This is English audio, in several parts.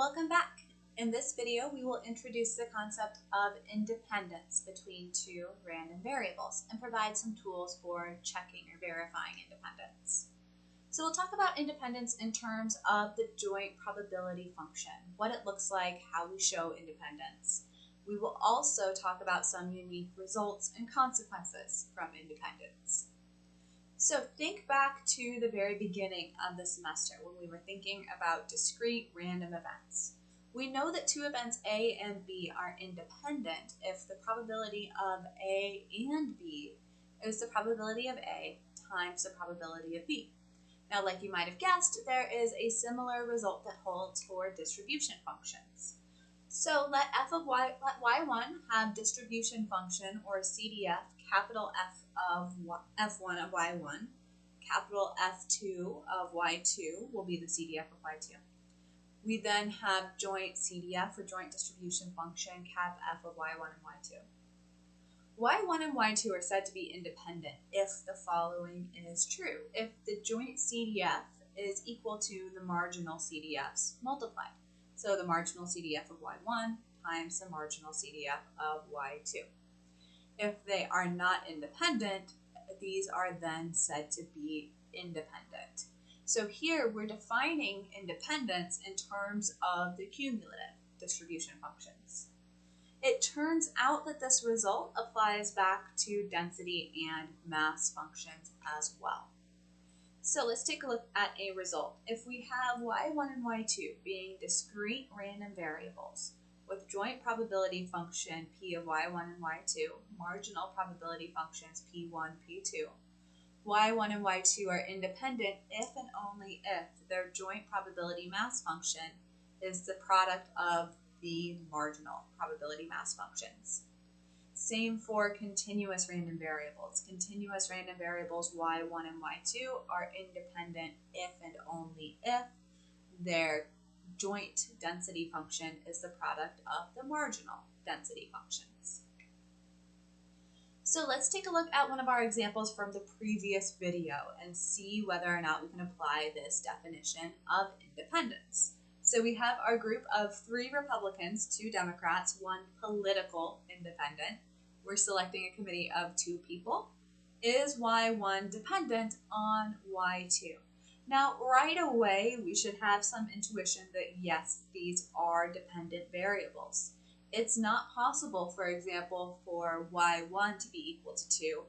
Welcome back. In this video, we will introduce the concept of independence between two random variables and provide some tools for checking or verifying independence. So we'll talk about independence in terms of the joint probability function, what it looks like, how we show independence. We will also talk about some unique results and consequences from independence. So think back to the very beginning of the semester when we were thinking about discrete random events. We know that two events A and B are independent if the probability of A and B is the probability of A times the probability of B. Now, like you might have guessed, there is a similar result that holds for distribution functions. So let y1 have distribution function or CDF, capital F of f1 of y1, capital F2 of y2 will be the CDF of y2. We then have joint CDF or joint distribution function, cap F of y1 and y2. y1 and y2 are said to be independent if the following is true. If the joint CDF is equal to the marginal CDFs multiplied. So the marginal CDF of y1 times the marginal CDF of y2. If they are not independent, these are then said to be independent. So here we're defining independence in terms of the cumulative distribution functions. It turns out that this result applies back to density and mass functions as well. So let's take a look at a result. If we have y1 and y2 being discrete random variables with joint probability function p of y1 and y2, marginal probability functions p1, p2, y1 and y2 are independent if and only if their joint probability mass function is the product of the marginal probability mass functions. Same for continuous random variables. Continuous random variables y1 and y2 are independent if and only if their joint density function is the product of the marginal density functions. So let's take a look at one of our examples from the previous video and see whether or not we can apply this definition of independence. So we have our group of 3 Republicans, 2 Democrats, 1 political independent. We're selecting a committee of 2 people. Is y1 dependent on y2? Now, right away, we should have some intuition that yes, these are dependent variables. It's not possible, for example, for y1 to be equal to 2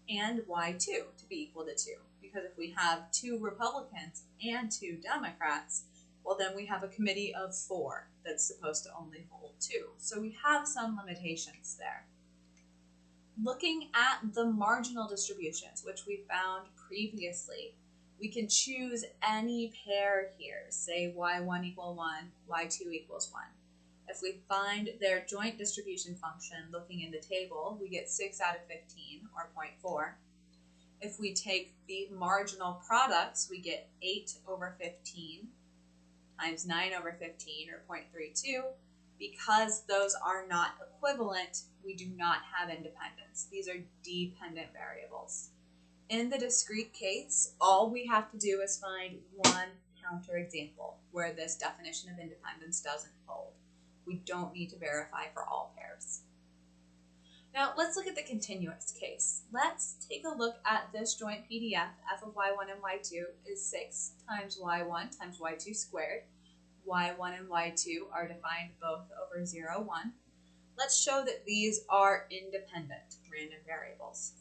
and y2 to be equal to 2, because if we have 2 Republicans and 2 Democrats, well, then we have a committee of 4 that's supposed to only hold 2. So we have some limitations there. Looking at the marginal distributions, which we found previously, we can choose any pair here, say y1 equals 1, y2 equals 1. If we find their joint distribution function looking in the table, we get 6 out of 15, or 0.4. If we take the marginal products, we get 8 over 15 times 9 over 15, or 0.32. Because those are not equivalent, we do not have independence. These are dependent variables. In the discrete case, all we have to do is find one counterexample where this definition of independence doesn't hold. We don't need to verify for all pairs. Now let's look at the continuous case. Let's take a look at this joint PDF. F of y1 and y2 is 6 times y1 times y2 squared. y1 and y2 are defined both over 0, 1. Let's show that these are independent random variables.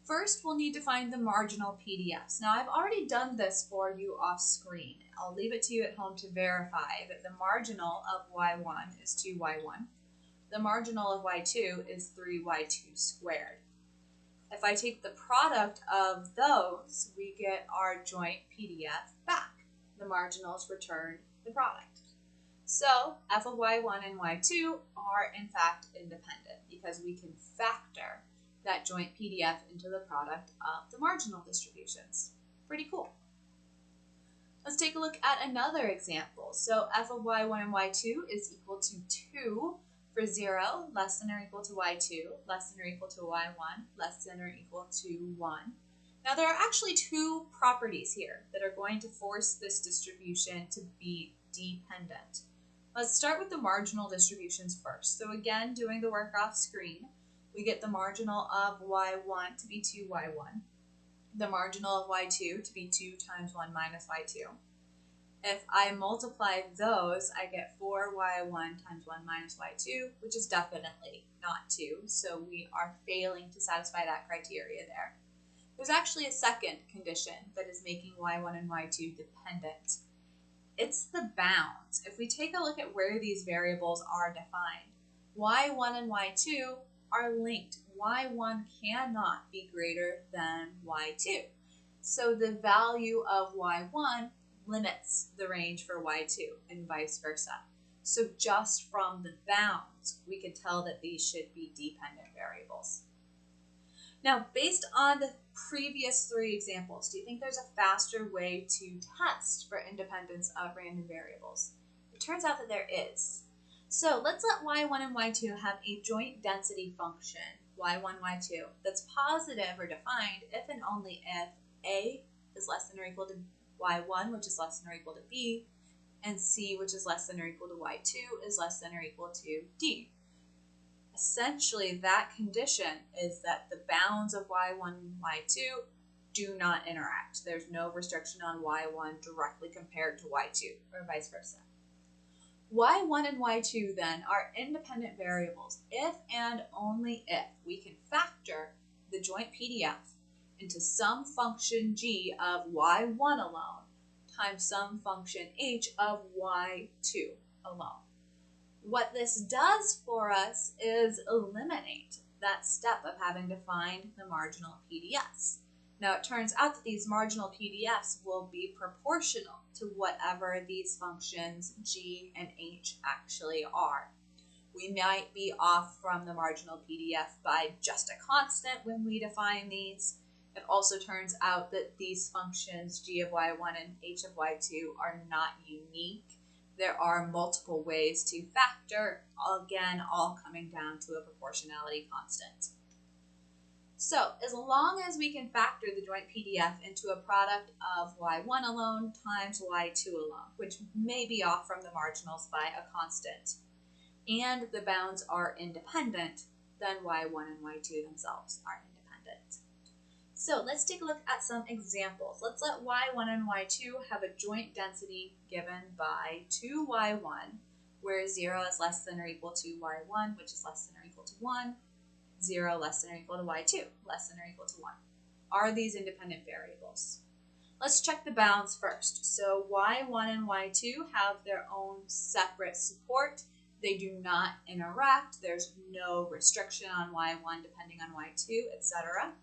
First, we'll need to find the marginal PDFs. Now, I've already done this for you off screen. I'll leave it to you at home to verify that the marginal of y1 is 2y1. The marginal of y2 is 3y2 squared. If I take the product of those, we get our joint PDF back. The marginals return the product. So f of y1 and y2 are in fact independent because we can factor that joint PDF into the product of the marginal distributions. Pretty cool. Let's take a look at another example. So f of y1 and y2 is equal to 2 for 0, less than or equal to y2, less than or equal to y1, less than or equal to 1. Now there are actually 2 properties here that are going to force this distribution to be dependent. Let's start with the marginal distributions first. So again, doing the work off screen, we get the marginal of y1 to be 2y1, the marginal of y2 to be 2 times 1 minus y2. If I multiply those, I get 4y1 times 1 minus y2, which is definitely not 2, so we are failing to satisfy that criteria there. There's actually a second condition that is making y1 and y2 dependent. It's the bounds. If we take a look at where these variables are defined, y1 and y2 are linked. y1 cannot be greater than y2. So the value of y1 limits the range for y2 and vice versa. So just from the bounds, we can tell that these should be dependent variables. Now, based on the previous 3 examples, do you think there's a faster way to test for independence of random variables? It turns out that there is. So let's let y1 and y2 have a joint density function, y1, y2, that's positive or defined if and only if a is less than or equal to y1, which is less than or equal to b, and c, which is less than or equal to y2, is less than or equal to d. Essentially, that condition is that the bounds of y1 and y2 do not interact. There's no restriction on y1 directly compared to y2, or vice versa. y1 and y2 then are independent variables if and only if we can factor the joint PDF into some function g of y1 alone times some function h of y2 alone. What this does for us is eliminate that step of having to find the marginal PDFs. Now, it turns out that these marginal PDFs will be proportional to whatever these functions g and h actually are. We might be off from the marginal PDF by just a constant when we define these. It also turns out that these functions g of y1 and h of y2 are not unique. There are multiple ways to factor, again, all coming down to a proportionality constant. So, as long as we can factor the joint PDF into a product of y1 alone times y2 alone, which may be off from the marginals by a constant, and the bounds are independent, then y1 and y2 themselves are independent. So let's take a look at some examples. Let's let y1 and y2 have a joint density given by 2y1, where 0 is less than or equal to y1, which is less than or equal to 1, 0 less than or equal to y2, less than or equal to 1. Are these independent variables? Let's check the bounds first. So y1 and y2 have their own separate support. They do not interact. There's no restriction on y1 depending on y2, etc.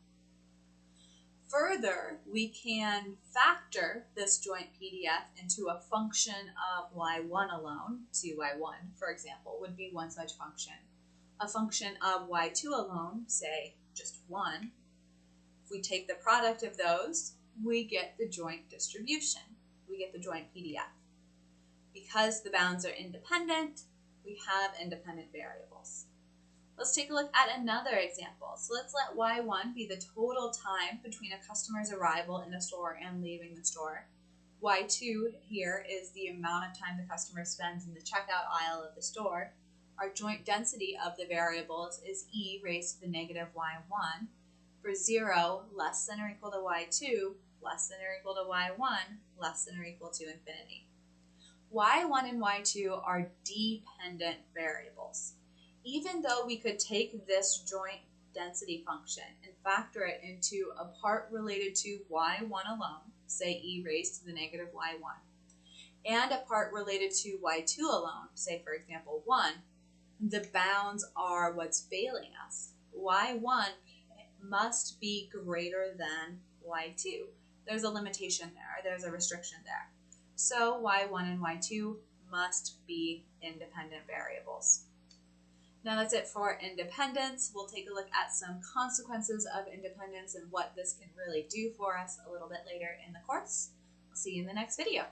Further, we can factor this joint PDF into a function of y1 alone. 2y1, for example, would be one such function. A function of y2 alone, say just 1. If we take the product of those, we get the joint distribution. We get the joint PDF. Because the bounds are independent, we have independent variables. Let's take a look at another example. So let's let y1 be the total time between a customer's arrival in the store and leaving the store. y2 here is the amount of time the customer spends in the checkout aisle of the store. Our joint density of the variables is e raised to the negative y1. For 0, less than or equal to y2, less than or equal to y1, less than or equal to infinity. y1 and y2 are dependent variables. Even though we could take this joint density function and factor it into a part related to y1 alone, say e raised to the negative y1, and a part related to y2 alone, say for example 1, the bounds are what's failing us. y1 must be greater than y2. There's a limitation there, there's a restriction there. So y1 and y2 must be independent variables. Now that's it for independence. We'll take a look at some consequences of independence and what this can really do for us a little bit later in the course. I'll see you in the next video.